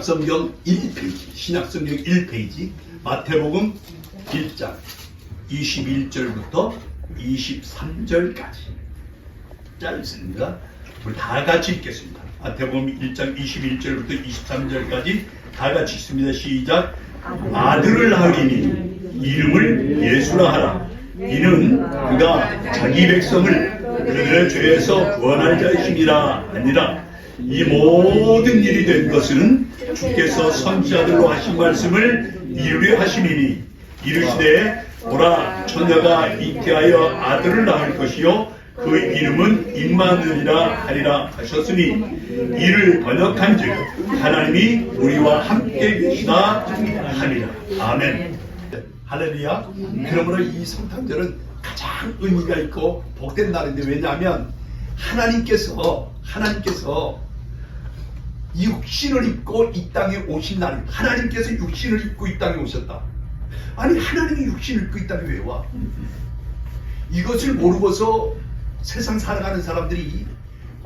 신약성경 1페이지, 신약성경 1페이지, 마태복음 1장 21절부터 23절까지 짧습니다. 우리 다 같이 읽겠습니다. 마태복음 1장 21절부터 23절까지 다 같이 읽습니다. 시작. 아들을 낳으리니 이름을 예수라 하라. 이는 그가 자기 백성을 그들의 죄에서 구원할 자이심이라 아니라 이 모든 일이 된 것은 주께서 선지자들로 하신 말씀을 이루려 하심이니 이르시되 보라 처녀가 잉태하여 아들을 낳을 것이요 그 이름은 임마누엘이라 하리라 하셨으니 이를 번역한즉 하나님이 우리와 함께 계시다 하리라. 아멘. 할렐루야. 그러므로 이 성탄절은 가장 의미가 있고 복된 날인데, 왜냐하면 하나님께서 육신을 입고 이 땅에 오신 날입니다. 하나님께서 육신을 입고 이 땅에 오셨다. 아니, 하나님이 육신을 입고 이 땅에 왜 와? 이것을 모르고서 세상 살아가는 사람들이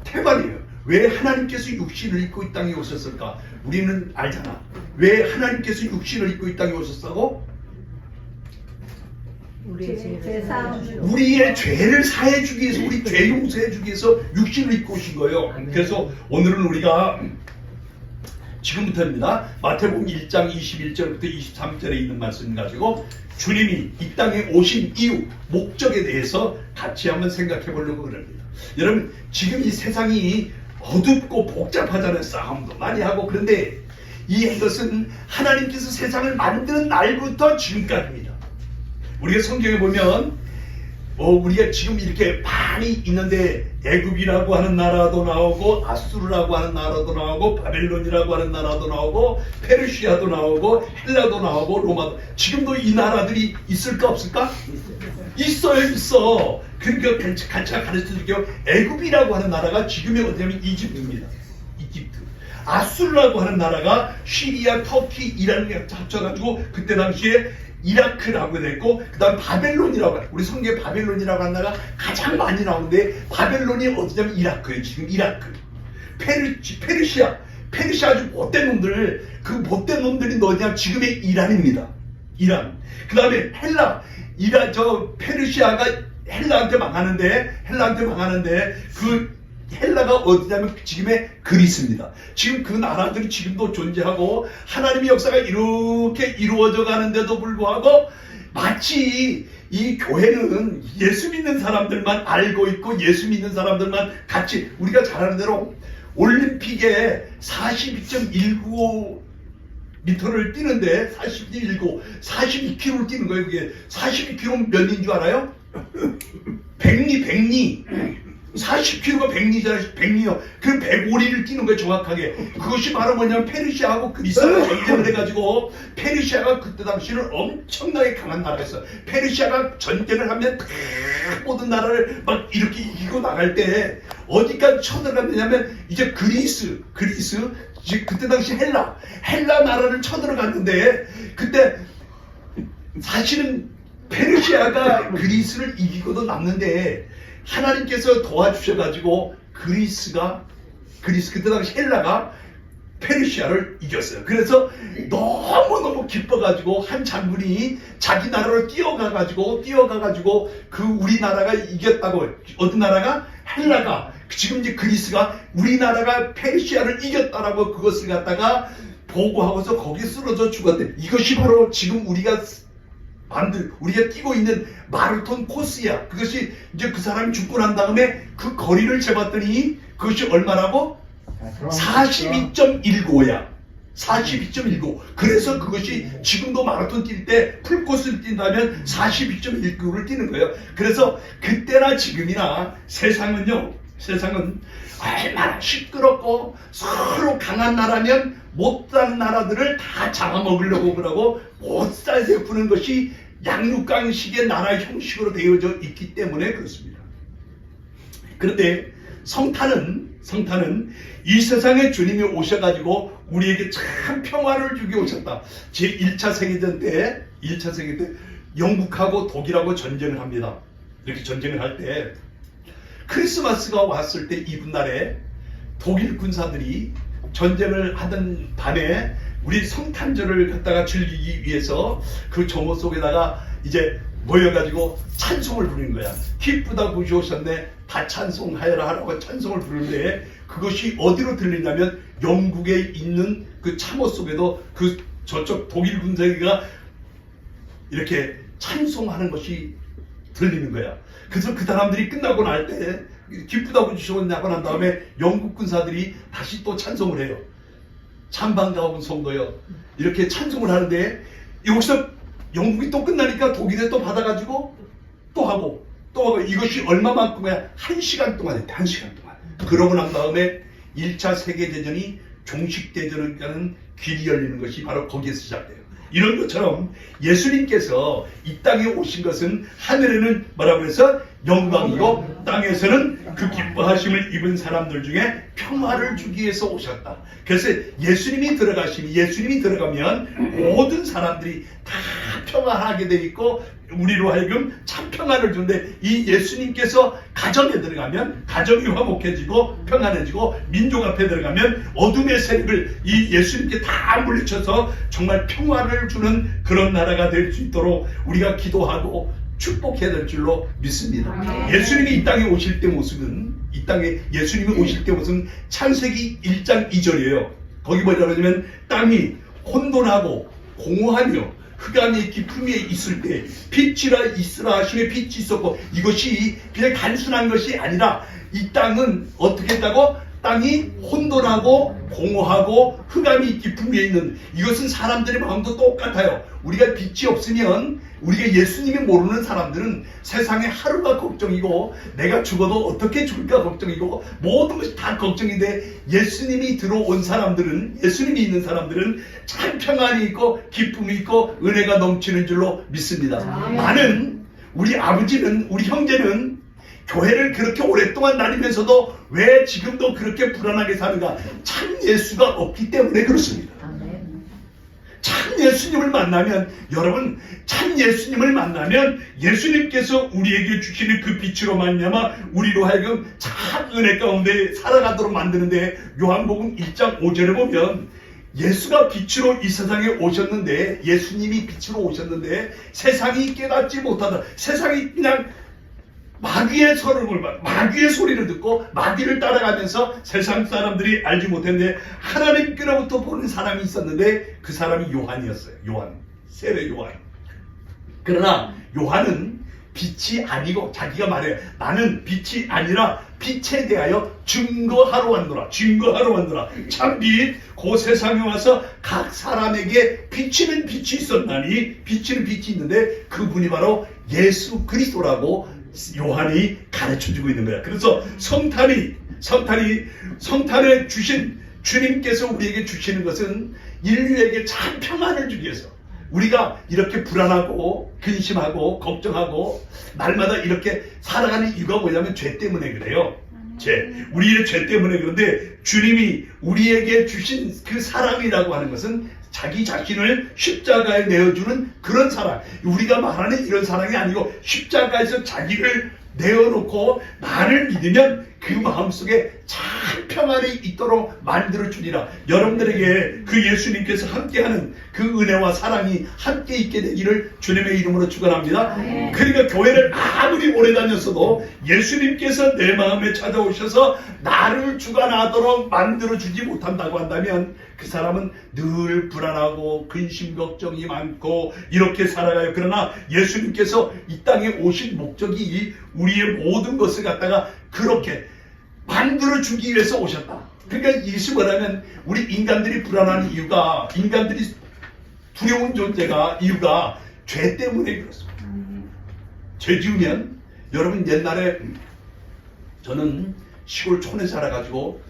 태반이에요. 왜 하나님께서 육신을 입고 이 땅에 오셨을까? 우리는 알잖아. 왜 하나님께서 육신을 입고 이 땅에 오셨다고? 우리의 죄를 사해주기 위해서, 우리 죄 용서해주기 위해서 육신을 입고 오신 거예요. 그래서 오늘은 우리가 지금부터입니다. 마태복음 1장 21절부터 23절에 있는 말씀 가지고 주님이 이 땅에 오신 이유, 목적에 대해서 같이 한번 생각해 보려고 그럽니다. 여러분, 지금 이 세상이 어둡고 복잡하잖아요. 싸움도 많이 하고. 그런데 이것은 하나님께서 세상을 만드는 날부터 지금까지입니다. 우리가 성경에 보면 우리가 지금 이렇게 많이 있는데 애굽이라고 하는 나라도 나오고 아수르라고 하는 나라도 나오고 바벨론이라고 하는 나라도 나오고 페르시아도 나오고 헬라도 나오고 로마도, 지금도 이 나라들이 있을까 없을까? 있어요. 있어. 그러니까 같이 가르쳐 드릴게요. 애굽이라고 하는 나라가 지금의 어디냐면 이집트입니다. 이집트. 아수르라고 하는 나라가 시리아, 터키, 이란을 합쳐가지고 그때 당시에 이라크라고 됐고, 그 다음 바벨론이라고 해요. 우리 성경에 바벨론이라고 하는 나라가 가장 많이 나오는데, 바벨론이 어디냐면 이라크예요. 지금 이라크. 페르시아 아주 못된 놈들, 그 못된 놈들이 어디냐면 지금의 이란입니다. 이란. 그 다음에 페르시아가 헬라한테 망하는데 그 헬라가 어디냐면 지금의 그리스입니다. 지금 그 나라들이 지금도 존재하고 하나님의 역사가 이렇게 이루어져 가는데도 불구하고 마치 이 교회는 예수 믿는 사람들만 알고 있고 예수 믿는 사람들만 같이, 우리가 잘 아는 대로 올림픽에 42.195 미터를 뛰는데 42km를 뛰는 거예요. 그게 42km 몇 인 줄 알아요? 백리 40km가 백리요. 그 105리를 뛰는 거예요, 정확하게. 그것이 바로 뭐냐면 페르시아하고 그리스가 전쟁을 해가지고, 페르시아가 그때 당시는 엄청나게 강한 나라였어요. 페르시아가 전쟁을 하면 모든 나라를 막 이렇게 이기고 나갈 때 어디까지 쳐들어갔느냐면 이제 그리스, 이제 그때 당시 헬라 나라를 쳐들어갔는데, 그때 사실은 페르시아가 그리스를 이기고도 남는데 하나님께서 도와주셔가지고 그때 당시 헬라가 페르시아를 이겼어요. 그래서 너무너무 기뻐가지고 한 장군이 자기 나라로 뛰어가가지고 그 우리나라가 이겼다고. 어떤 나라가? 헬라가. 지금 이제 그리스가 우리나라가 페르시아를 이겼다라고 그것을 갖다가 보고하고서 거기에 쓰러져 죽었대. 이것이 바로 지금 우리가 뛰고 있는 마라톤 코스야. 그것이 이제 그 사람이 죽고 난 다음에 그 거리를 재봤더니 그것이 얼마라고? 42.195야. 42.195. 그래서 그것이 지금도 마라톤 뛸 때 풀코스를 뛴다면 42.195를 뛰는 거예요. 그래서 그때나 지금이나 세상은 얼마나 시끄럽고 서로 강한 나라면 못산 나라들을 다 잡아먹으려고 그러고 못 살게 푸는 것이 양육강식의 나라 형식으로 되어져 있기 때문에 그렇습니다. 그런데 성탄은 이 세상에 주님이 오셔가지고 우리에게 참 평화를 주기 오셨다. 제1차 세계대전 때 영국하고 독일하고 전쟁을 합니다. 이렇게 전쟁을 할 때 크리스마스가 왔을 때 이튿날에 독일 군사들이 전쟁을 하던 밤에 우리 성탄절을 갖다가 즐기기 위해서 그 정오 속에다가 이제 모여가지고 찬송을 부르는 거야. 기쁘다 구주오셨네 다 찬송하여라 하라고 찬송을 부르는데, 그것이 어디로 들리냐면 영국에 있는 그 참호 속에도 그 저쪽 독일 군사기가 이렇게 찬송하는 것이 들리는 거야. 그래서 그 사람들이 끝나고 날 때 기쁘다고 주셨냐고 난 다음에 영국 군사들이 다시 또 찬송을 해요. 참 반가운 성도여 이렇게 찬송을 하는데, 여기서 영국이 또 끝나니까 독일에 또 받아가지고 또 하고 이것이 얼마만큼이야? 1시간 동안 했대. 1시간 동안. 그러고 난 다음에 1차 세계대전이 종식대전을 가는 길이 열리는 것이 바로 거기에서 시작돼요. 이런 것처럼 예수님께서 이 땅에 오신 것은 하늘에는 뭐라고 해서 영광이고 땅에서는 그 기뻐하심을 입은 사람들 중에 평화를 주기 위해서 오셨다. 그래서 예수님이 들어가면 모든 사람들이 다 평화하게 돼 있고 우리로 하여금 참 평화를 주는데, 이 예수님께서 가정에 들어가면 가정이 화목해지고 평안해지고, 민족 앞에 들어가면 어둠의 세력을 이 예수님께 다 물리쳐서 정말 평화를 주는 그런 나라가 될 수 있도록 우리가 기도하고 축복해야 될 줄로 믿습니다. 예수님이 이 땅에 오실 때 모습은 창세기 1장 2절이에요. 거기 뭐라고 하냐면 땅이 혼돈하고 공허하며 흑암의 깊음에 있을 때 빛이라 있으라 하심에 빛이 있었고, 이것이 그냥 단순한 것이 아니라 이 땅은 어떻게 했다고? 땅이 혼돈하고 공허하고 흑암이 깊음 위에 있는, 이것은 사람들의 마음도 똑같아요. 우리가 빛이 없으면, 우리가 예수님이 모르는 사람들은 세상에 하루가 걱정이고 내가 죽어도 어떻게 죽을까 걱정이고 모든 것이 다 걱정인데, 예수님이 들어온 사람들은, 예수님이 있는 사람들은 참 평안이 있고 기쁨이 있고 은혜가 넘치는 줄로 믿습니다. 나는, 우리 아버지는, 우리 형제는 교회를 그렇게 오랫동안 다니면서도 왜 지금도 그렇게 불안하게 사는가? 참 예수가 없기 때문에 그렇습니다. 참 예수님을 만나면, 여러분, 참 예수님을 만나면 예수님께서 우리에게 주시는 그 빛으로 말미암아 우리로 하여금 참 은혜 가운데 살아가도록 만드는데, 요한복음 1장 5절에 보면 예수가 빛으로 이 세상에 오셨는데, 예수님이 빛으로 오셨는데 세상이 깨닫지 못하다. 세상이 그냥 마귀의 소리를 듣고 마귀를 따라가면서 세상 사람들이 알지 못했는데, 하나님께로부터 보는 사람이 있었는데 그 사람이 요한이었어요. 세례 요한. 그러나 요한은 빛이 아니고 자기가 말해요. 나는 빛이 아니라 빛에 대하여 증거하러 왔노라. 참빛, 그 세상에 와서 각 사람에게 비치는 빛이 있었나니, 비치는 빛이 있는데 그분이 바로 예수 그리스도라고 요한이 가르쳐주고 있는 거야. 그래서 성탄에 주신, 주님께서 우리에게 주시는 것은 인류에게 참 평안을 주기 위해서, 우리가 이렇게 불안하고 근심하고 걱정하고 날마다 이렇게 살아가는 이유가 뭐냐면 죄 때문에 그래요. 우리의 죄 때문에. 그런데 주님이 우리에게 주신 그 사랑이라고 하는 것은 자기 자신을 십자가에 내어주는 그런 사랑, 우리가 말하는 이런 사랑이 아니고 십자가에서 자기를 내어놓고 나를 믿으면 그 마음속에 참 평안이 있도록 만들어주리라. 여러분들에게 그 예수님께서 함께하는 그 은혜와 사랑이 함께 있게 되기를 주님의 이름으로 축원합니다. 그러니까 교회를 아무리 오래 다녔어도 예수님께서 내 마음에 찾아오셔서 나를 주관하도록 만들어주지 못한다고 한다면 그 사람은 늘 불안하고 근심 걱정이 많고 이렇게 살아가요. 그러나 예수님께서 이 땅에 오신 목적이 우리의 모든 것을 갖다가 그렇게 만들어주기 위해서 오셨다. 그러니까 이것이 뭐냐면, 우리 인간들이 불안한 이유가, 인간들이 두려운 존재가, 이유가 죄 때문에 그렇습니다. 죄 지으면, 여러분 옛날에 저는 시골 촌에 살아가지고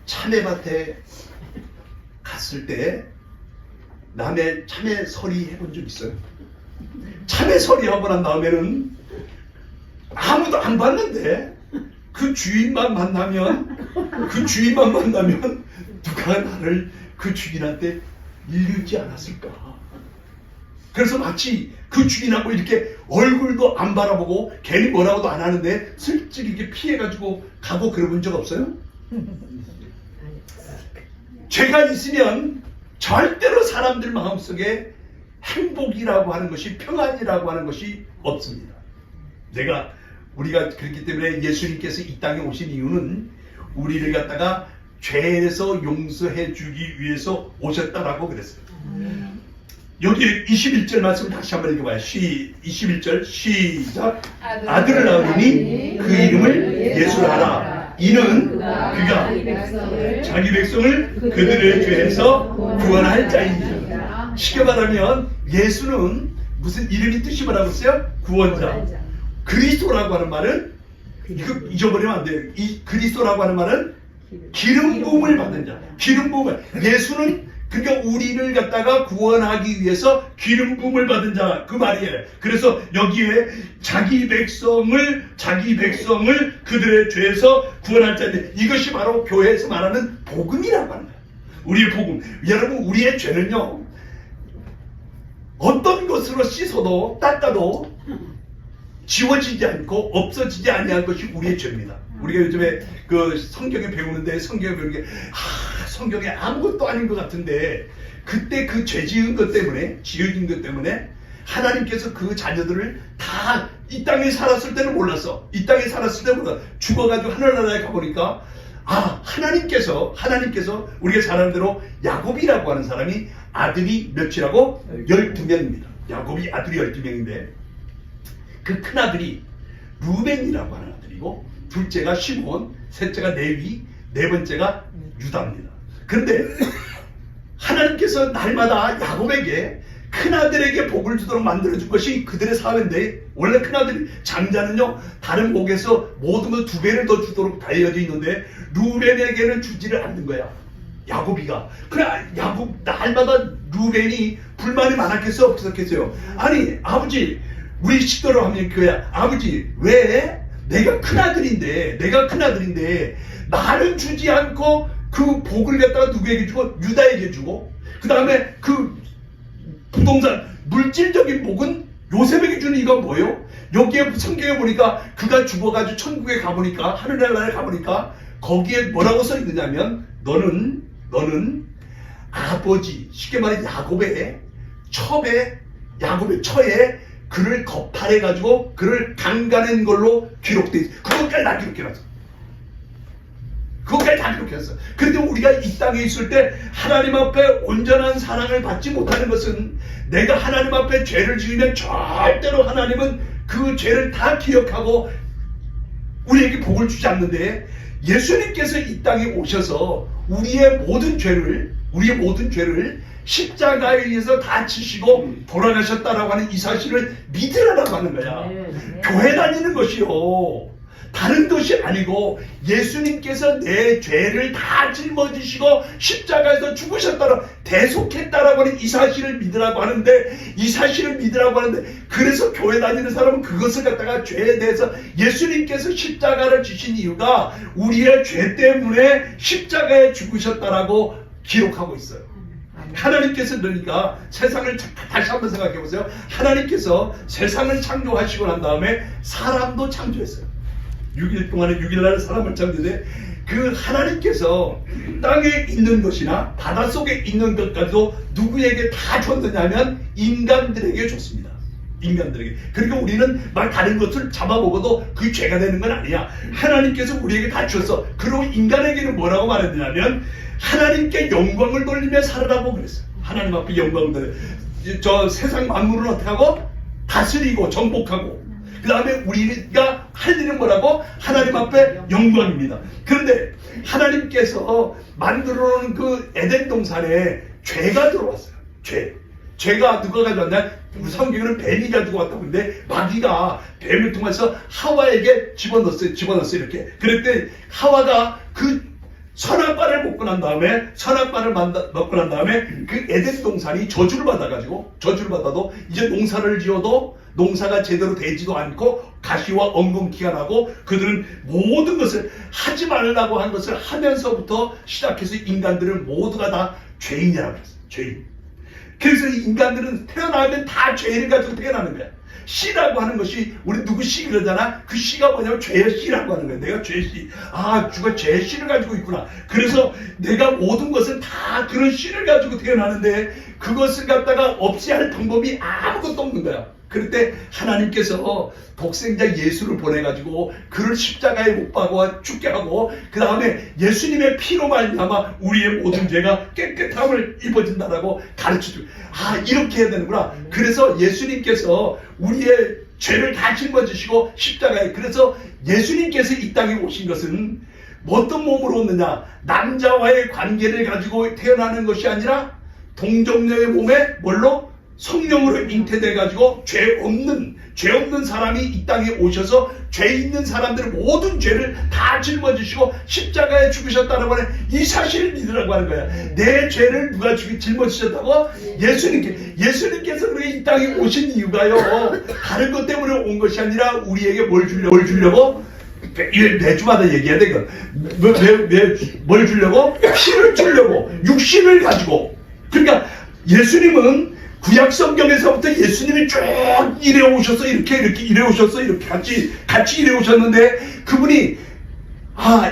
참외밭에 갔을 때 남의 참외서리 해본 적 있어요. 참외서리 하고 난 다음에는 아무도 안 봤는데 그 주인만 만나면 누가 나를 그 주인한테 일리지 않았을까. 그래서 마치 그 주인하고 이렇게 얼굴도 안 바라보고 괜히 뭐라고도 안 하는데 슬쩍 이렇게 피해가지고 가고 그러본 적 없어요? 죄가 있으면 절대로 사람들 마음속에 행복이라고 하는 것이, 평안이라고 하는 것이 없습니다. 우리가 그렇기 때문에 예수님께서 이 땅에 오신 이유는 우리를 갖다가 죄에서 용서해 주기 위해서 오셨다라고 그랬어요. 여기 21절 말씀 다시 한번 읽어봐요. 21절 시작. 아들을 낳으니 그 이름을 예수라 하라. 이는 그가 자기 백성을 그들의 죄에서 구원할 자이니라. 쉽게 말하면 예수는 무슨 이름이 뜻이 뭐라고 했어요? 구원자. 그리스도라고 하는 말은, 이거 잊어버리면 안 돼요. 이 그리스도라고 하는 말은 기름 부음을 받은 자. 기름 부음을. 예수는 그러니까 우리를 갖다가 구원하기 위해서 기름 부음을 받은 자, 그 말이에요. 그래서 여기에 자기 백성을 그들의 죄에서 구원할 자인데, 이것이 바로 교회에서 말하는 복음이라고 하는 거예요. 우리의 복음. 여러분, 우리의 죄는요, 어떤 것으로 씻어도 닦아도 지워지지 않고 없어지지 아니한 것이 우리의 죄입니다. 우리가 요즘에 그 성경에 배우는데, 성경에 배우는 게 성경에 아무것도 아닌 것 같은데, 그때 그 죄 지은 것 때문에, 지어진 것 때문에 하나님께서 그 자녀들을 다 이 땅에 살았을 때는 몰랐어. 이 땅에 살았을 때는 몰랐어. 죽어가지고 하늘나라에 가보니까 하나님께서 우리가 잘 아는 대로 야곱이라고 하는 사람이 아들이 몇이라고? 12명입니다. 야곱이 아들이 12명인데 그 큰아들이 루벤이라고 하는 아들이고, 둘째가 시몬, 셋째가 레위, 네 번째가 유다입니다. 그런데 하나님께서 날마다 야곱에게 큰아들에게 복을 주도록 만들어준 것이 그들의 사회인데, 원래 큰아들이, 장자는요 다른 복에서 모든 걸 2배를 더 주도록 달려져 있는데 루벤에게는 주지를 않는 거야. 야곱이가. 그래, 야곱 날마다 루벤이 불만이 많았겠어 없었겠어요? 아니 아버지, 우리 식도로 하면 그거야. 아버지, 왜 내가 큰아들인데 나를 주지 않고 그 복을 갖다가 누구에게 주고? 유다에게 주고, 그 다음에 그 부동산 물질적인 복은 요셉에게 주는 이건 뭐예요? 여기에 성경에 보니까 그가 죽어가지고 천국에 가보니까, 하늘나라에 가보니까 거기에 뭐라고 써 있느냐면, 너는 아버지, 쉽게 말해 야곱의 처에 그를 거팔해가지고 그를 강간한 걸로 기록돼 있어. 그것까지 다 기록해놨어. 그것까지 다 기록했어. 그런데 우리가 이 땅에 있을 때 하나님 앞에 온전한 사랑을 받지 못하는 것은, 내가 하나님 앞에 죄를 지으면 절대로 하나님은 그 죄를 다 기억하고 우리에게 복을 주지 않는데, 예수님께서 이 땅에 오셔서 우리의 모든 죄를 십자가에 의해서 다 지시고 돌아가셨다라고 하는 이 사실을 믿으라고 하는 거야. 교회 다니는 것이요, 다른 것이 아니고 예수님께서 내 죄를 다 짊어지시고 십자가에서 죽으셨다라, 대속했다라고 하는 이 사실을 믿으라고 하는데, 그래서 교회 다니는 사람은 그것을 갖다가 죄에 대해서, 예수님께서 십자가를 지신 이유가 우리의 죄 때문에 십자가에 죽으셨다라고 기록하고 있어요. 하나님께서, 그러니까 세상을 다시 한번 생각해 보세요. 하나님께서 세상을 창조하시고 난 다음에 사람도 창조했어요. 6일 동안에 6일날 사람을 창조해, 그 하나님께서 땅에 있는 것이나 바닷속에 있는 것까지도 누구에게 다 줬느냐면 인간들에게 줬습니다. 인간들에게. 그러니까 우리는 막 다른 것을 잡아먹어도 그게 죄가 되는 건 아니야. 하나님께서 우리에게 다 줬어. 그리고 인간에게는 뭐라고 말했느냐면, 하나님께 영광을 돌리며 살으라고 그랬어요. 하나님 앞에 영광을 돌려. 저 세상 만물을 어떻게 하고? 다스리고 정복하고. 그 다음에 우리가 할 일은 뭐라고? 하나님 앞에 영광입니다. 그런데 하나님께서 만들어 놓은 그 에덴 동산에 죄가 들어왔어요. 죄가 누가 가져왔냐? 우리 성경에는 뱀이 가지고 왔다고 하는데, 마귀가 뱀을 통해서 하와에게 집어넣었어요. 이렇게. 그랬더니 하와가 그 선악과를 먹고 난 다음에, 먹고 난 다음에 그 에덴 동산이 저주를 받아도 이제 농사를 지어도 농사가 제대로 되지도 않고 가시와 엉겅퀴가 나고, 그들은 모든 것을 하지 말라고 한 것을 하면서부터 시작해서 인간들은 모두가 다 죄인이라고 했어요. 죄인. 그래서 인간들은 태어나면 다 죄를 가지고 태어나는 거야. 씨라고 하는 것이 우리 누구 씨 그러잖아. 그 씨가 뭐냐면 죄의 씨라고 하는 거야. 내가 죄의 씨. 아, 주가 죄의 씨를 가지고 있구나. 그래서 내가 모든 것은 다 그런 씨를 가지고 태어나는데 그것을 갖다가 없이 할 방법이 아무것도 없는 거야. 그럴 때 하나님께서 독생자 예수를 보내가지고 그를 십자가에 못 박아 죽게 하고 그 다음에 예수님의 피로 말미암아 우리의 모든 죄가 깨끗함을 입어진다라고 가르쳐주고, 아, 이렇게 해야 되는구나. 그래서 예수님께서 우리의 죄를 다 짊어지시고 십자가에, 그래서 예수님께서 이 땅에 오신 것은 어떤 몸으로 오느냐, 남자와의 관계를 가지고 태어나는 것이 아니라 동정녀의 몸에 뭘로? 성령으로 잉태돼가지고 죄 없는 사람이 이 땅에 오셔서 죄 있는 사람들의 모든 죄를 다 짊어지시고 십자가에 죽으셨다는 거는 이 사실을 믿으라고 하는 거야. 내 죄를 누가 짊어지셨다고? 예수님께서 그렇게 이 땅에 오신 이유가요, 다른 것 때문에 온 것이 아니라 우리에게 뭘 주려고? 매주마다 얘기해야 돼. 뭘 주려고? 피를 주려고, 육신을 가지고. 그러니까 예수님은 구약 성경에서부터 예수님이 쭉 이래 오셔서 이렇게 이래 오셔서 이렇게 같이 이래 오셨는데, 그분이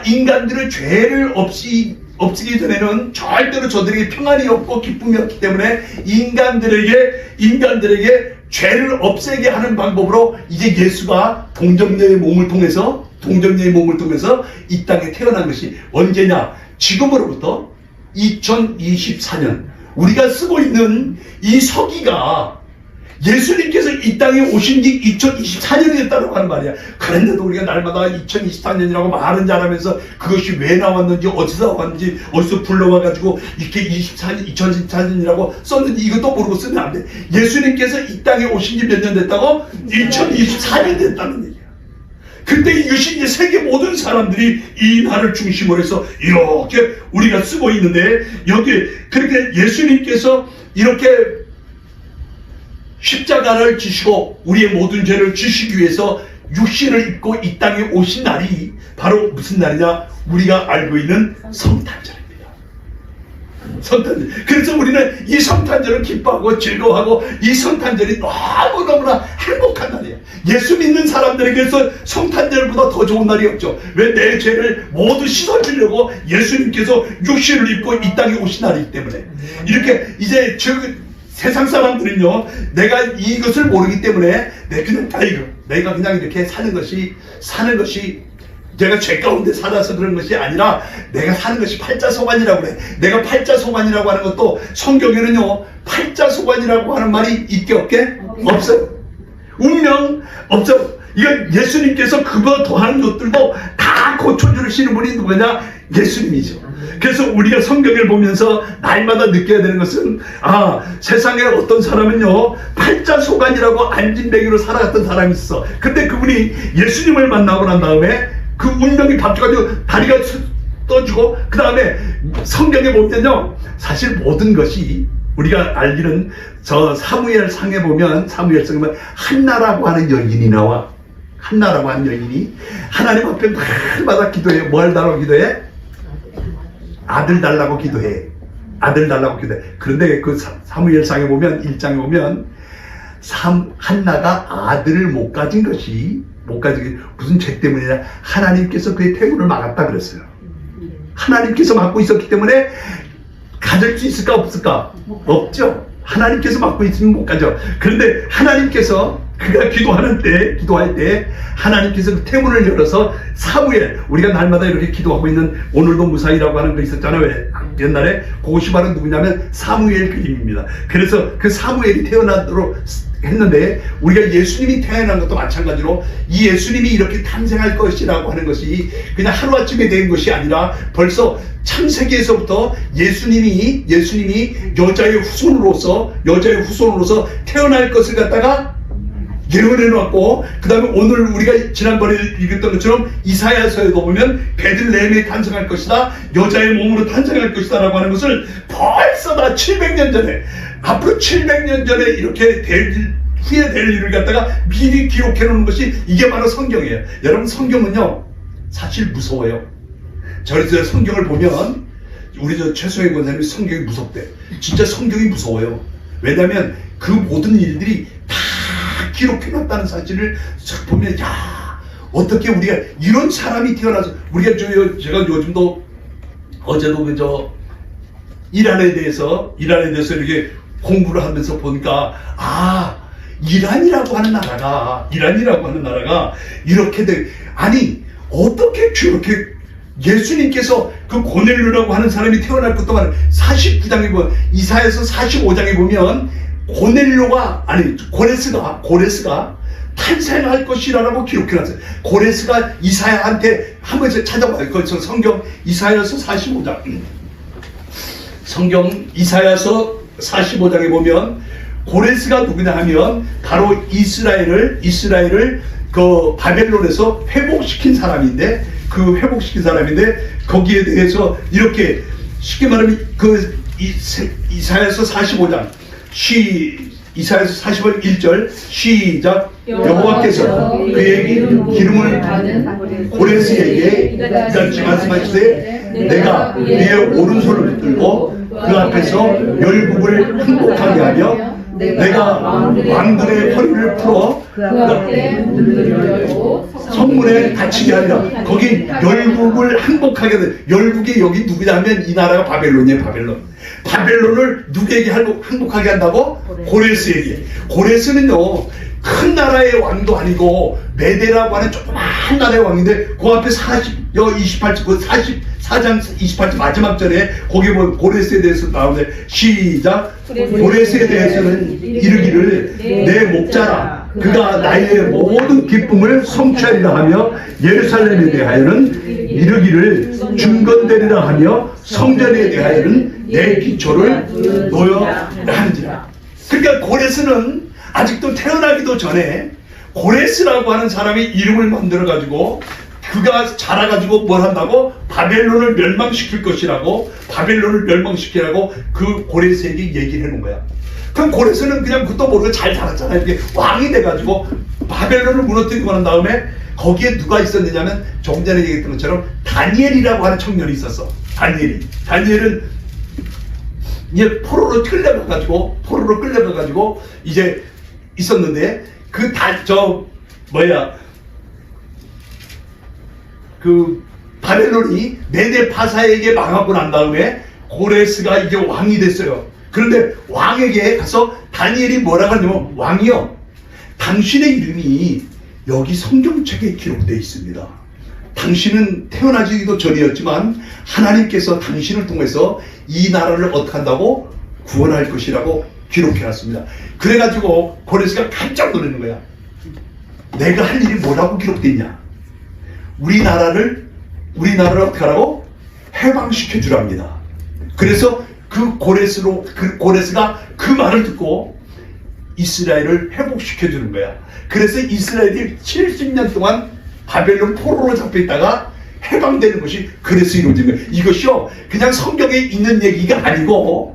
인간들의 죄를 없이기 전에는 절대로 저들에게 평안이 없고 기쁨이 없기 때문에 인간들에게 죄를 없애게 하는 방법으로 이제 예수가 동정녀의 몸을 통해서 이 땅에 태어난 것이 언제냐? 지금으로부터 2024년 우리가 쓰고 있는 이 서기가 예수님께서 이 땅에 오신 지 2024년이 됐다고 하는 말이야. 그런데도 우리가 날마다 2024년이라고 말은 잘하면서 그것이 왜 나왔는지, 어디서 나왔는지, 어디서 불러와가지고 이렇게 2024년이라고 썼는지 이것도 모르고 쓰면 안 돼. 예수님께서 이 땅에 오신 지 몇 년 됐다고? 2024년 됐다는 얘기야. 근데 이것이 이제 세계 모든 사람들이 이 날을 중심으로 해서 이렇게 우리가 쓰고 있는데, 여기 그렇게 예수님께서 이렇게 십자가를 지시고 우리의 모든 죄를 지시기 위해서 육신을 입고 이 땅에 오신 날이 바로 무슨 날이냐? 우리가 알고 있는 성탄절입니다. 성탄절. 그래서 우리는 이 성탄절을 기뻐하고 즐거워하고, 이 성탄절이 너무너무나 행복한 날이에요. 예수 믿는 사람들에게서 성탄절보다 더 좋은 날이 없죠. 왜? 내 죄를 모두 씻어주려고 예수님께서 육신을 입고 이 땅에 오신 날이기 때문에. 이렇게 이제 세상 사람들은요, 내가 이것을 모르기 때문에 내가 그냥 이렇게 사는 것이 내가 죄 가운데 살아서 그런 것이 아니라 내가 사는 것이 팔자소관이라고 그래. 내가 팔자소관이라고 하는 것도 성경에는요, 팔자소관이라고 하는 말이 있게 없게? 없어요. 운명 없어. 이건 예수님께서 그거 더하는 것들도 다 고쳐주시는 분이 누구냐? 예수님이죠. 그래서 우리가 성경을 보면서 날마다 느껴야 되는 것은, 세상에 어떤 사람은요, 팔자소관이라고 안진뱅이로 살아갔던 사람이 있어. 근데 그분이 예수님을 만나고 난 다음에 그 운명이 바뀌어가지고 다리가 떠지고, 그 다음에 성경에 보면요, 사실 모든 것이 우리가 알기는 저 사무엘상에 보면 한나라고 하는 여인이 나와. 한나라고 하는 여인이 하나님 앞에 날마다 기도해. 뭘 달라고 기도해? 아들 달라고 기도해. 아들 달라고 기도해. 그런데 그 사무엘상에 보면 1장에 보면 한나가 아들을 못 가진 것이 무슨 죄 때문이냐? 하나님께서 그의 태문을 막았다 그랬어요. 하나님께서 막고 있었기 때문에 가질 수 있을까 없을까? 없죠. 하나님께서 막고 있으면 못 가죠. 그런데 하나님께서 그가 기도할 때 하나님께서 그 태문을 열어서 사무엘, 우리가 날마다 이렇게 기도하고 있는 오늘도 무사히라고 하는 거 있었잖아요. 왜? 옛날에 그것이 바로 누구냐면 사무엘 그림입니다. 그래서 그 사무엘이 태어나도록 했는데, 우리가 예수님이 태어난 것도 마찬가지로 이 예수님이 이렇게 탄생할 것이라고 하는 것이 그냥 하루아침에 된 것이 아니라 벌써 창세기에서부터 예수님이 여자의 후손으로서 태어날 것을 갖다가 예언해 놨고, 그 다음에 오늘 우리가 지난번에 읽었던 것처럼 이사야서에도 보면 베들레헴에 탄생할 것이다, 여자의 몸으로 탄생할 것이다 라고 하는 것을 벌써 다 700년 전에, 앞으로 700년 전에 이렇게 후에 될 일을 갖다가 미리 기록해 놓는 것이 이게 바로 성경이에요. 여러분, 성경은요 사실 무서워요. 저희들 성경을 보면 우리 최소희 권사님이 성경이 무섭대. 진짜 성경이 무서워요. 왜냐하면 그 모든 일들이 다 기록해놨다는 사실을 쫙 보면, 야, 어떻게 우리가 이런 사람이 태어나서, 우리가 제가 요즘도 어제도 이란에 대해서 이렇게 공부를 하면서 보니까, 이란이라고 하는 나라가 이렇게 아니, 어떻게 저렇게 예수님께서 그 고넬료라고 하는 사람이 태어날 것도 많아요. 49장에 보면, 이사야서 45장에 보면 고레스가 탄생할 것이라고 기록해놨어요. 고레스가 이사야한테 한번 찾아봐요. 그 성경 이사야서 45장. 성경 이사야서 45장에 보면 고레스가 누구냐 하면 바로 이스라엘을 그 바벨론에서 회복시킨 사람인데, 거기에 대해서 이렇게 쉽게 말하면 그 이사야서 45장 이사야서 45장 1절 시작. 여호와께서 그에게 기름을 받은 고레스에게 이같이 말씀하시되, 내가 그의 오른손을 들고 그 앞에서 열국을 항복하게 하며 내가 왕들의 허리를 풀어 그 앞에 문을 열고 성문에 닫히게 하리라. 거기 열국을 항복하게 돼. 열국이 여기 누구냐 하면 이 나라가 바벨론이에요. 바벨론을 누구에게 항복하게 한다고? 고레스에게. 고레스는요, 큰 나라의 왕도 아니고 메대라고 하는 조그만 나라의 왕인데, 그 앞에 44장 28절 마지막 절에 거기 보면 고레스에 대해서 나오는데, 시작. 고레스에 대해서는 이르기를 내 목자라, 그가 나의 모든 기쁨을 성취하리라 하며, 예루살렘에 대하여는 이르기를 중건되리라 하며, 성전에 대하여는 내 기초를 놓여 하는지라. 그러니까 고레스는 아직도 태어나기도 전에 고레스라고 하는 사람이 이름을 만들어가지고, 그가 자라가지고 뭘 한다고? 바벨론을 멸망시킬 것이라고, 바벨론을 멸망시키라고 그 고레스에게 얘기를 해놓은 거야. 그럼 고레스는 그냥 그것도 모르고 잘 자랐잖아요. 이렇게 왕이 돼가지고 바벨론을 무너뜨리고 난 다음에 거기에 누가 있었느냐면, 조금 전에 얘기했던 것처럼 다니엘이라고 하는 청년이 있었어. 다니엘은 이제 포로로 끌려가가지고 이제 있었는데, 그 바벨론이 메데파사에게 망하고 난 다음에 고레스가 이제 왕이 됐어요. 그런데 왕에게 가서 다니엘이 뭐라고 하냐면, 왕이요, 당신의 이름이 여기 성경책에 기록되어 있습니다. 당신은 태어나지도 전이었지만 하나님께서 당신을 통해서 이 나라를 어떻게 한다고? 구원할 것이라고 기록해놨습니다. 그래가지고 고레스가 깜짝 놀라는 거야. 내가 할 일이 뭐라고 기록되어 있냐? 우리나라를 어떻게 하라고? 해방시켜 주랍니다. 그래서 고레스가 그 말을 듣고 이스라엘을 회복시켜 주는 거야. 그래서 이스라엘이 70년 동안 바벨론 포로로 잡혀 있다가 해방되는 것이 그래서 이루어진 거예요. 이것이요, 그냥 성경에 있는 얘기가 아니고,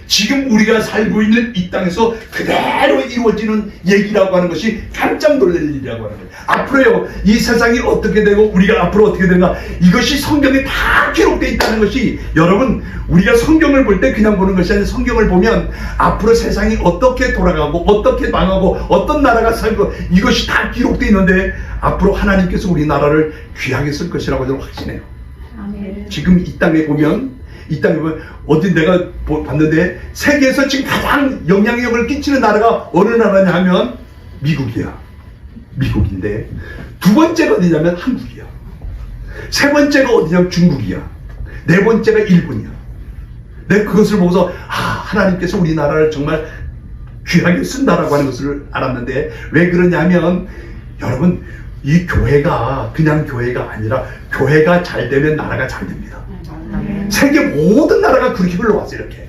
지금 우리가 살고 있는 이 땅에서 그대로 이루어지는 얘기라고 하는 것이 깜짝 놀랄 일이라고 하는 거예요. 앞으로요, 이 세상이 어떻게 되고 우리가 앞으로 어떻게 되는가, 이것이 성경에 다 기록되어 있다는 것이, 여러분, 우리가 성경을 볼 때 그냥 보는 것이 아니라, 성경을 보면 앞으로 세상이 어떻게 돌아가고 어떻게 망하고 어떤 나라가 살고, 이것이 다 기록되어 있는데, 앞으로 하나님께서 우리나라를 귀하게 쓸 것이라고 저는 확신해요. 아멘. 지금 이 땅에 보면 어디 내가 봤는데, 세계에서 지금 가장 영향력을 끼치는 나라가 어느 나라냐 하면 미국인데, 두 번째가 어디냐면 한국이야. 세 번째가 어디냐면 중국이야. 네 번째가 일본이야. 내가 그것을 보고서 하나님께서 우리나라를 정말 귀하게 쓴다라고 하는 것을 알았는데, 왜 그러냐면, 여러분, 이 교회가 그냥 교회가 아니라, 교회가 잘 되면 나라가 잘 됩니다. 세계 모든 나라가 그렇게 흘러왔어요. 이렇게.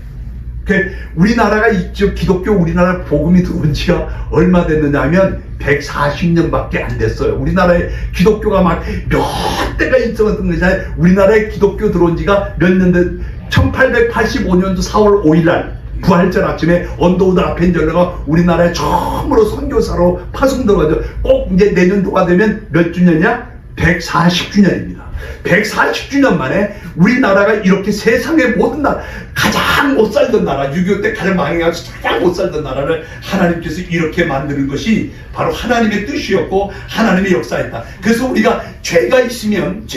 우리나라가 기독교 우리나라 복음이 들어온 지가 얼마 됐느냐 하면 140년밖에 안 됐어요. 우리나라에 기독교가 막 몇 대가 있었던 것이 아니라, 우리나라에 기독교 들어온 지가 몇 년 된, 1885년도 4월 5일 날 부활절 아침에 언더우드 아펜젤러가 우리나라에 처음으로 선교사로 파송들어가죠. 꼭 이제 내년도가 되면 몇 주년이야? 140주년입니다. 140주년 만에 우리나라가 이렇게 세상의 모든 나라, 가장 못 살던 나라, 6.25 때 가장 망해가지고 가장 못 살던 나라를 하나님께서 이렇게 만드는 것이 바로 하나님의 뜻이었고 하나님의 역사였다. 그래서 우리가 죄가 있으면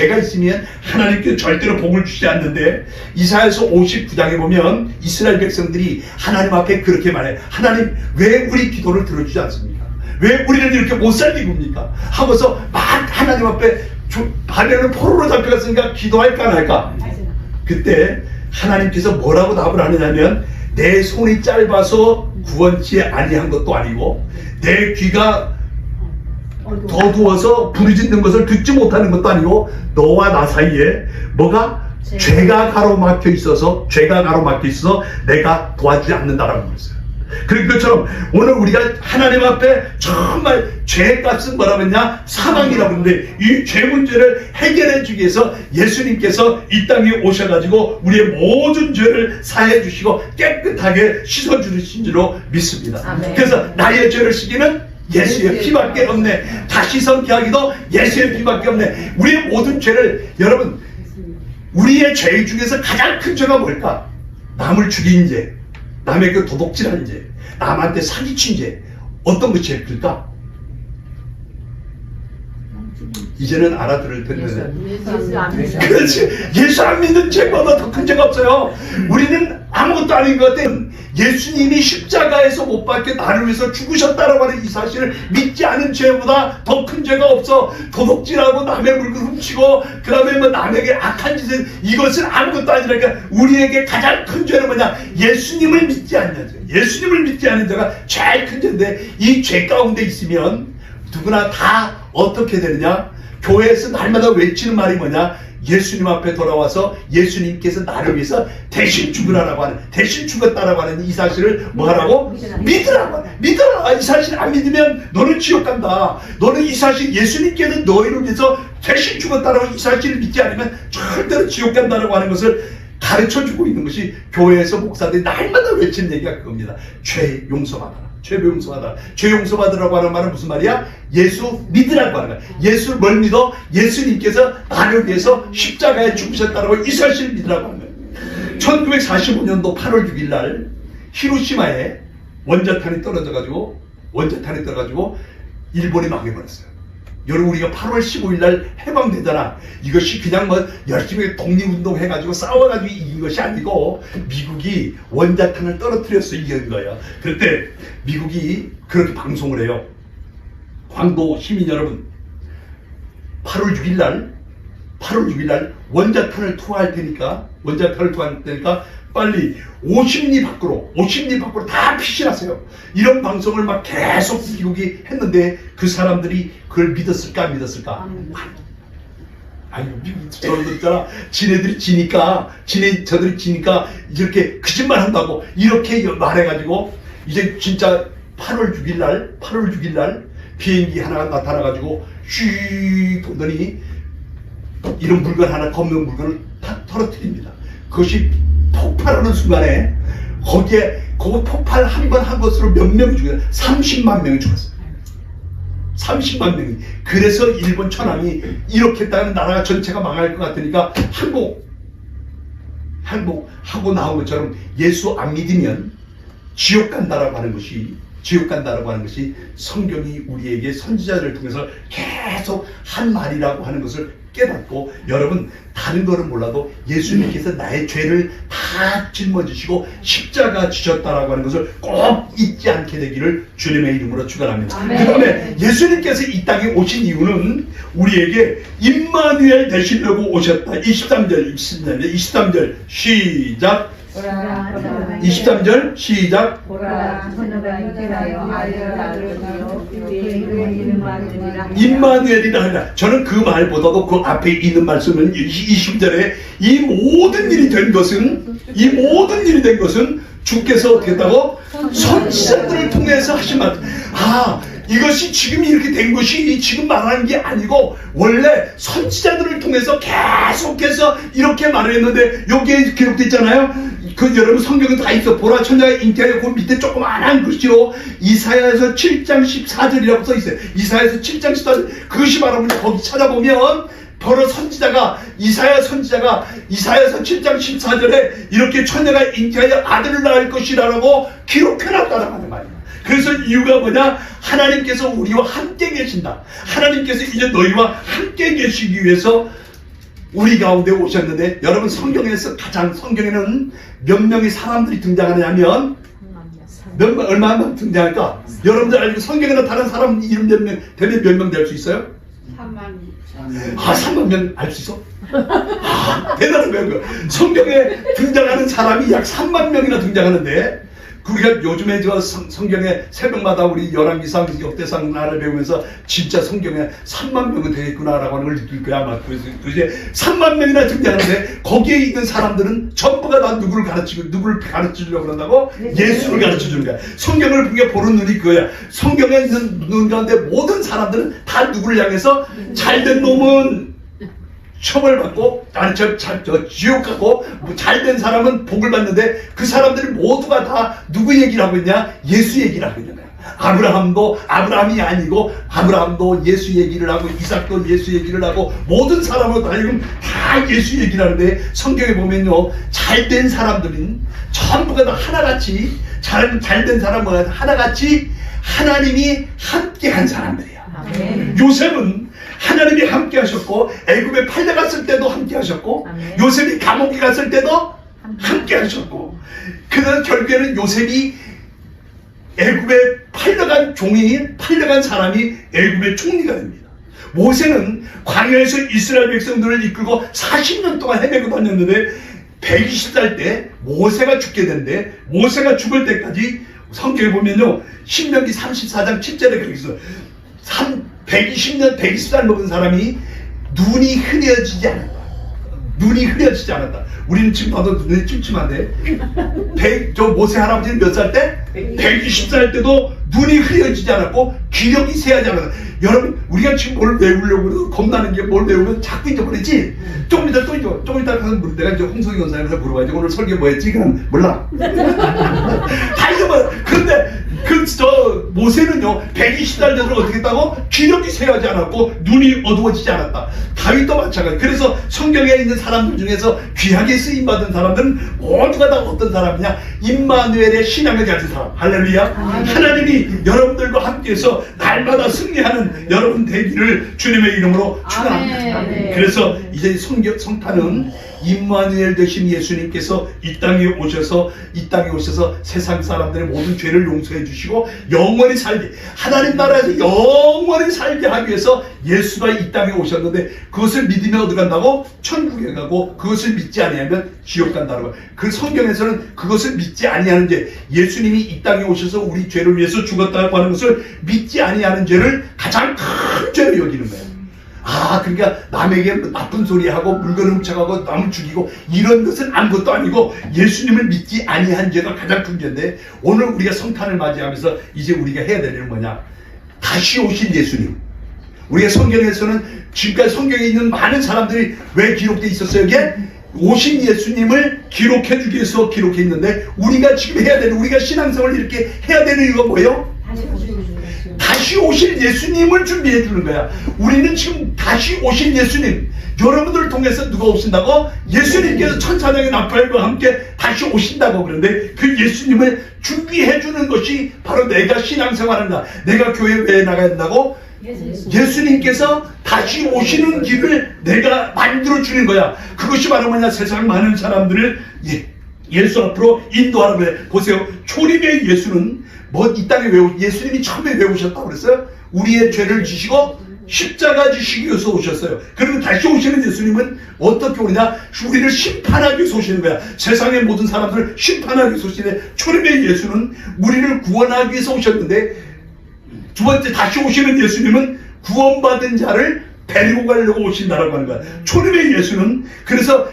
하나님께서 절대로 복을 주지 않는데, 이사야서 59장에 보면 이스라엘 백성들이 하나님 앞에 그렇게 말해. 하나님, 왜 우리 기도를 들어주지 않습니까? 왜 우리를 이렇게 못 살게 굽니까? 하고서 막 하나님 앞에 바벨론 포로로 잡혀갔으니까 기도할까 안 할까? 그때 하나님께서 뭐라고 답을 하느냐면, 내 손이 짧아서 구원치 아니한 것도 아니고 내 귀가 더두어서 부르짖는 것을 듣지 못하는 것도 아니고, 너와 나 사이에 뭐가? 죄가 가로막혀 있어서 내가 도와주지 않는다라고 그랬어요. 그런 것처럼 오늘 우리가 하나님 앞에 정말 죄값은 뭐라고 했냐? 사망이라고 하는데, 이 죄 문제를 해결해 주기 위해서 예수님께서 이 땅에 오셔가지고 우리의 모든 죄를 사해 주시고 깨끗하게 씻어 주신 줄로 믿습니다. 아멘. 그래서 나의 죄를 씻기는 예수의 피밖에 없네. 다시 성취하기도 예수의 피밖에 없네. 우리의 모든 죄를, 여러분, 우리의 죄 중에서 가장 큰 죄가 뭘까? 남을 죽인 죄, 남에게 도둑질한 죄, 남한테 사기친 죄, 어떤 것이 제일 클까? 이제는 알아들을 텐데. 그렇지. 예수 안 믿는 죄보다 더 큰 죄가 없어요. 우리는 아무것도 아닌 것 같아. 예수님이 십자가에서 못 박혀 나를 위해서 죽으셨다라고 하는 이 사실을 믿지 않은 죄보다 더 큰 죄가 없어. 도둑질하고 남의 물건 훔치고 그 다음에 뭐 남에게 악한 짓을, 이것은 아무것도 아니라니까. 우리에게 가장 큰 죄는 뭐냐? 예수님을 믿지 않는 죄. 예수님을 믿지 않는 죄가 제일 큰 죄인데, 이 죄 가운데 있으면 누구나 다 어떻게 되느냐? 교회에서 날마다 외치는 말이 뭐냐? 예수님 앞에 돌아와서 예수님께서 나를 위해서 대신 죽으라고 하는, 대신 죽었다라고 하는 이 사실을 뭐 하라고? 믿으라고. 믿어라. 이 사실 안 믿으면 너는 지옥 간다. 너는 이 사실, 예수님께서 너희를 위해서 대신 죽었다라고 이 사실을 믿지 않으면 절대로 지옥 간다라고 하는 것을 가르쳐주고 있는 것이 교회에서 목사들이 날마다 외치는 얘기가 그겁니다. 죄 용서받아라. 죄 용서받아라. 죄 용서받으라고 하는 말은 무슨 말이야? 예수 믿으라고 하는 거야. 예수 뭘 믿어? 예수님께서 나를 위해서 십자가에 죽으셨다라고 이 사실을 믿으라고 하는 거야. 1945년도 8월 6일 날 히로시마에 원자탄이 떨어져가지고 일본이 망해버렸어요. 여러분, 우리가 8월 15일 날 해방되잖아. 이것이 그냥 뭐 열심히 독립운동 해가지고 싸워가지고 이긴 것이 아니고, 미국이 원자탄을 떨어뜨려서 이긴 거예요. 그때 미국이 그렇게 방송을 해요. 광도 시민 여러분, 8월 6일 날 원자탄을 투하할 테니까 빨리 50리 밖으로 다 피신하세요. 이런 방송을 막 계속 미국이 했는데, 그 사람들이 그걸 믿었을까 안 믿었을까? 아니, 미국 저들 있잖아. 저들이 지니까 이렇게 거짓말 한다고 이렇게 말해가지고, 이제 진짜 8월 6일 날 비행기 하나가 나타나가지고 쉬 보더니 이런 물건 하나, 검은 물건을 다 떨어뜨립니다. 그것이 폭발하는 순간에 거기 폭발 한 번 한 것으로 몇 명이 죽었어요? 30만 명이 죽었어요. 30만 명이. 그래서 일본 천황이 이렇게 했다면 나라가 전체가 망할 것 같으니까 항복하고 나온 것처럼, 예수 안 믿으면 지옥 간다라고 하는 것이 성경이 우리에게 선지자들을 통해서 계속 한 말이라고 하는 것을 깨닫고, 여러분, 다른 거는 몰라도 예수님께서 나의 죄를 다 짊어지시고 십자가 지셨다라고 하는 것을 꼭 잊지 않게 되기를 주님의 이름으로 축원합니다. 그 다음에 예수님께서 이 땅에 오신 이유는 우리에게 임마누엘 되시려고 오셨다. 23절 시작. 23절 시작. 임마누엘이라 하라. 저는 그 말보다도 그 앞에 있는 말씀은 20절에 이 모든 일이 된 것은 주께서 어떻게 했다고? 선지자들을 통해서 하신 말. 이것이 지금 이렇게 된 것이 지금 말하는 게 아니고, 원래 선지자들을 통해서 계속해서 이렇게 말을 했는데, 여기에 기록되어 있잖아요. 그 여러분 성경은 다 있어. 보라 천자가 잉태하여 그 밑에 조그만한 글씨로 이사야에서 7장 14절이라고 써 있어요. 이사야에서 7장 14절. 그것이 바로 거기 찾아보면 보라 선지자가 이사야서 7장 14절에 이렇게 천자가 잉태하여 아들을 낳을 것이라고 기록해놨다는 말이에요. 그래서 이유가 뭐냐? 하나님께서 우리와 함께 계신다. 하나님께서 이제 너희와 함께 계시기 위해서 우리 가운데 오셨는데, 여러분 성경에서 가장, 성경에는 몇 명의 사람들이 등장하냐면 얼마나 등장할까? 여러분들 알고 성경에 나타난 사람 이름 몇 명 되면 몇 명 될 수 있어요? 3만. 3만 명 알 수 있어? 대단한 거예요. 성경에 등장하는 사람이 약 3만 명이나 등장하는데, 우리가 요즘에 저 성경에 새벽마다 우리 열왕기상, 역대상 나를 배우면서 진짜 성경에 3만 명은 되겠구나라고 하는 걸 느낄 거야. 아마 그래서 이제 3만 명이나 등장하는데 거기에 있는 사람들은 전부가 다 누구를 가르치려고 그런다고? 예수를 가르쳐주는 거야. 성경을 보는 눈이 그거야. 성경에 있는 눈 가운데 모든 사람들은 다 누구를 향해서 잘된 놈은 처벌받고, 지옥 가고, 잘된 사람은 복을 받는데, 그 사람들이 모두가 다 누구 얘기를 하고 있냐? 예수 얘기를 하고 있는 거야. 아브라함이 아니고, 아브라함도 예수 얘기를 하고, 이삭도 예수 얘기를 하고, 모든 사람은 다 예수 얘기를 하는데, 성경에 보면요, 잘된 사람들은 전부가 다 하나같이, 잘된 사람은 하나같이 하나님이 함께 한 사람들이야. 아멘. 요셉은 하나님이 함께 하셨고, 애굽에 팔려갔을 때도 함께 하셨고, 아멘. 요셉이 감옥에 갔을 때도 함께 하셨고, 그래서 결국에는 요셉이 애굽에 팔려간 사람이 애굽의 총리가 됩니다. 모세는 광야에서 이스라엘 백성들을 이끌고 40년 동안 헤매고 다녔는데 120살 때 모세가 죽게 되는데, 모세가 죽을 때까지 성경에 보면요, 신명기 34장 7절에 그렇게 있어요. 120살 먹은 사람이 눈이 흐려지지 않았다. 우리는 지금 봐도 눈이 찜찜한데, 저 모세 할아버지는 몇 살 때? 120살 때도 눈이 흐려지지 않았고 기력이 쇠하지 않았다. 여러분, 우리가 지금 뭘 외우려고 그래도 겁나는 게, 뭘 외우면 자꾸 잊어버리지. 조금 이따 또 잊어. 조금 이따 가서 내가 이제 홍성희 원사님한테 물어봐야지. 오늘 설교 뭐 했지? 그냥 몰라. 다 잊어버려. 그런데 저 모세는요, 120살 되도록 어떻게 했다고? 기력이 쇠하지 않았고 눈이 어두워지지 않았다. 다윗도 마찬가지. 그래서 성경에 있는 사람들 중에서 귀하게 쓰임받은 사람들은 모두가 다 어떤 사람이냐? 임마누엘의 신앙을 가진 사람. 할렐루야. 하나님이 여러분들과 함께해서 날마다 승리하는 여러분 되기를 주님의 이름으로 축원합니다. 그래서 이제 성탄은 임마누엘 되신 예수님께서 이 땅에 오셔서 세상 사람들의 모든 죄를 용서해 주시고 영원히 살게, 하나님 나라에서 영원히 살게 하기 위해서 예수가 이 땅에 오셨는데, 그것을 믿으면 어디 간다고? 천국에 가고, 그것을 믿지 아니하면 지옥 간다고. 그 성경에서는 그것을 믿지 아니하는 죄, 예수님이 이 땅에 오셔서 우리 죄를 위해서 죽었다고 하는 것을 믿지 아니하는 죄를 가장 큰 죄로 여기는 거예요. 그러니까 남에게 나쁜 소리 하고 물건 훔쳐가고 남 죽이고 이런 것은 아무것도 아니고 예수님을 믿지 아니한 죄가 가장 큰 죄인데, 오늘 우리가 성탄을 맞이하면서 이제 우리가 해야 되는 뭐냐? 다시 오신 예수님. 우리가 성경에서는 지금까지 성경에 있는 많은 사람들이 왜 기록되어 있었어요? 이게 오신 예수님을 기록해 주기 위해서 기록해 있는데, 우리가 지금 해야 되는, 우리가 신앙생활을 이렇게 해야 되는 이유가 뭐예요? 다시 오실 예수님을 준비해 주는 거야. 우리는 지금 다시 오실 예수님, 여러분들을 통해서 누가 오신다고? 예수님께서 천사장의 나팔과 함께 다시 오신다고. 그런데 그 예수님을 준비해 주는 것이 바로 내가 신앙생활한다, 내가 교회 왜 나가야 된다고? 예수님께서 다시 오시는 길을 내가 만들어 주는 거야. 그것이 바로 뭐냐? 세상 많은 사람들을 예수 앞으로 인도하는 거예요. 보세요. 초림의 예수는 이 땅에 예수님이 처음에 왜 오셨다고 그랬어요? 우리의 죄를 지시고 십자가 지시기 위해서 오셨어요. 그러면 다시 오시는 예수님은 어떻게 오느냐? 우리를 심판하기 위해서 오시는 거야. 세상의 모든 사람들을 심판하기 위해서 오시는데, 초림의 예수는 우리를 구원하기 위해서 오셨는데, 두 번째 다시 오시는 예수님은 구원받은 자를 데리고 가려고 오신다라고 하는 거야. 초림의 예수는 그래서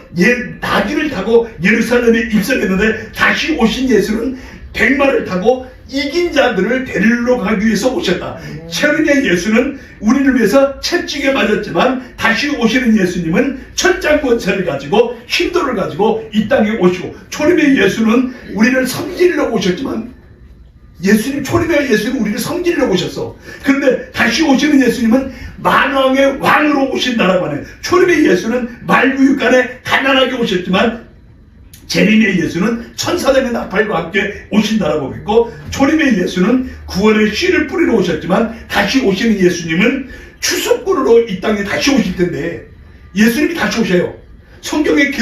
나귀를 타고 예루살렘에 입성했는데, 다시 오신 예수는 백마를 타고 이긴 자들을 데리러 가기 위해서 오셨다. 최근에 예수는 우리를 위해서 채찍에 맞았지만 다시 오시는 예수님은 천장권세를 가지고 힘도를 가지고 이 땅에 오시고, 초림의 예수는 우리를 섬기려고 오셨지만 초림의 예수는 우리를 섬기려고 오셨어. 그런데 다시 오시는 예수님은 만왕의 왕으로 오신다라고 하네. 초림의 예수는 말구육간에 가난하게 오셨지만 재림의 예수는 천사들의 나팔과 함께 오신다라고 했고, 초림의 예수는 구원의 씨를 뿌리러 오셨지만 다시 오시는 예수님은 추수꾼으로 이 땅에 다시 오실 텐데, 예수님이 다시 오셔요. 성경에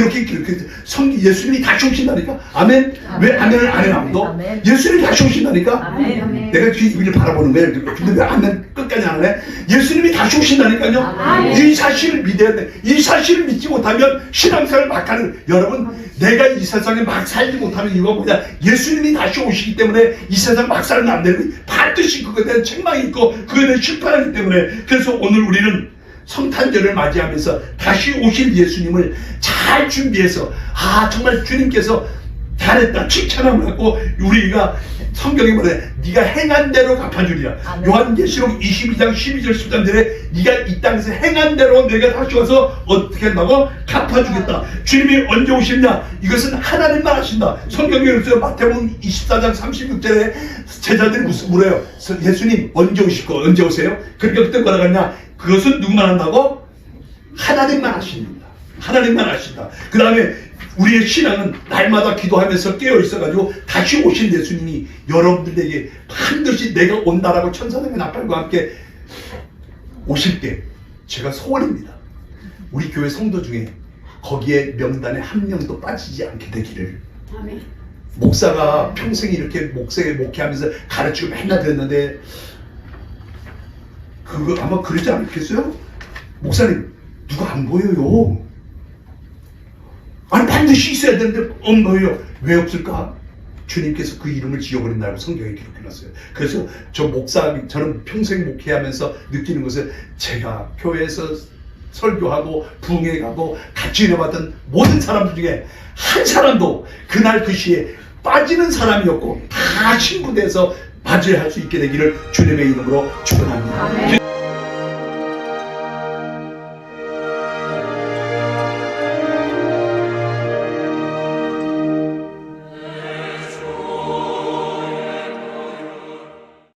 예수님이 다시 오신다니까. 아멘. 왜 아멘을 안 해 아무도? 예수님이 다시 오신다니까. 아멘. 내가 뒤에 이분을 바라보는 거예요. 근데 왜 아멘 끝까지 안 하네? 예수님이 다시 오신다니까요. 아멘. 이 사실을 믿어야 돼. 이 사실을 믿지 못하면 신앙생활을 막 하는, 여러분, 내가 이 세상에 막 살지 못하는 이유가 뭐냐? 예수님이 다시 오시기 때문에 이 세상 막 살면 안 되는 거예요. 반드시 그거에 대한 책망이 있고 그거에 대한 실패하기 때문에. 그래서 오늘 우리는 성탄절을 맞이하면서 다시 오실 예수님을 잘 준비해서, 정말 주님께서 잘했다 칭찬함을 하고, 우리가 성경에 뭐래? 네가 행한 대로 갚아주리라. 요한계시록 22장 12절 13절에 네가 이 땅에서 행한 대로 내가 다시 와서 어떻게 한다고? 갚아주겠다. 주님이 언제 오시냐? 이것은 하나님만 하신다. 성경에 그랬어요. 마태복음 24장 36절에 제자들이 물어요. 예수님 언제 오실 거? 언제 오세요? 그러니까 그때 뭐라 그랬냐? 그것은 누구만 한다고? 하나님만 하십니다. 하나님만 하신다. 그 다음에 우리의 신앙은 날마다 기도하면서 깨어 있어가지고 다시 오신 예수님이 여러분들에게 반드시 내가 온다라고 천사들의 나팔과 함께 오실 때, 제가 소원입니다. 우리 교회 성도 중에 거기에 명단에 한 명도 빠지지 않게 되기를. 아멘. 목사가 평생 이렇게 목회하면서 가르치고 맨날 그랬는데, 그거 아마 그러지 않겠어요? 목사님, 누가 안 보여요? 아니 반드시 있어야 되는데 없어요. 왜 없을까? 주님께서 그 이름을 지어버린다고 성경에 기록해놨어요. 그래서 저는 평생 목회하면서 느끼는 것은, 제가 교회에서 설교하고 부흥회 가고 같이 은혜받은 모든 사람들 중에 한 사람도 그날 그 시에 빠지는 사람이었고 다 신부돼서 맞이할 수 있게 되기를 주님의 이름으로 축원합니다.